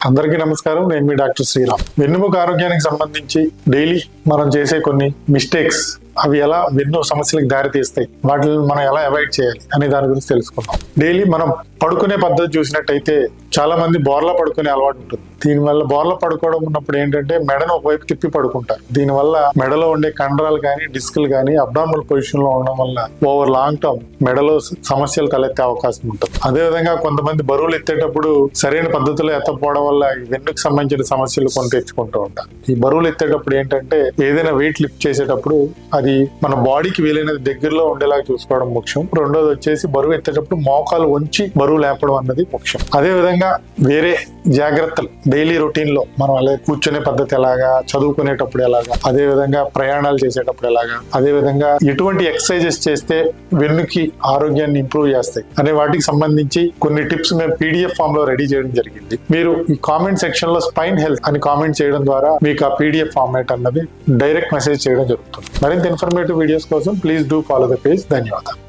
అందరికీ నమస్కారం. నేను మీ డాక్టర్ శ్రీరామ్. వెన్నుముక ఆరోగ్యానికి సంబంధించి డైలీ మనం చేసే కొన్ని మిస్టేక్స్, అవి ఎలా వెన్ను సమస్యలకు దారి తీస్తాయి, వాటిని మనం ఎలా అవాయిడ్ చేయాలి అనే దాని గురించి తెలుసుకుందాం. డైలీ మనం పడుకునే పద్ధతి చూసినట్టయితే చాలా మంది బోర్లా పడుకునే అలవాటు ఉంటుంది. దీనివల్ల బోర్లా పడుకోవడం ఉన్నప్పుడు ఏంటంటే మెడను ఒకవైపు తిప్పి పడుకుంటారు. దీనివల్ల మెడలో ఉండే కండరాలు కానీ డిస్కులు కానీ అబ్డామినల్ పొజిషన్ లో ఉండడం వల్ల ఓవర్ లాంగ్ టర్మ్ మెడలో సమస్యలు తలెత్తే అవకాశం ఉంటుంది. అదేవిధంగా కొంతమంది బరువులు ఎత్తేటప్పుడు సరైన పద్ధతిలో ఎత్తకపోవడం వల్ల ఈ వెన్నుకు సంబంధించిన సమస్యలు కొన్ని తెచ్చుకుంటూ ఉంటారు. ఈ బరువులు ఎత్తేటప్పుడు ఏంటంటే ఏదైనా వెయిట్ లిఫ్ట్ చేసేటప్పుడు అది మన బాడీకి వీలైనది దగ్గరలో ఉండేలాగా చూసుకోవడం ముఖ్యం. రెండోది వచ్చేసి బరువు ఎత్తేటప్పుడు మోకాలు వంచి బరువు లేపడం అన్నది ముఖ్యం. అదే విధంగా వేరే జాగ్రత్తలు డైలీ రొటీన్ లో మనం అలా కూర్చునే పద్ధతి ఎలాగా, చదువుకునేటప్పుడు ఎలాగా, అదే విధంగా ప్రయాణాలు చేసేటప్పుడు ఎలాగా, అదే విధంగా ఎటువంటి ఎక్సర్సైజెస్ చేస్తే వెన్నుకి ఆరోగ్యాన్ని ఇంప్రూవ్ చేస్తాయి అనే వాటికి సంబంధించి కొన్ని టిప్స్ మేము PDF ఫామ్ లో రెడీ చేయడం జరిగింది. మీరు ఈ కామెంట్ సెక్షన్ లో స్పైన్ హెల్త్ అని కామెంట్ చేయడం ద్వారా మీకు ఆ PDF ఫార్మాట్ అన్నది డైరెక్ట్ మెసేజ్ చేయడం జరుగుతుంది. మరింత ఇన్ఫర్మేటివ్ వీడియోస్ కోసం please do follow the page. ధన్యవాదాలు.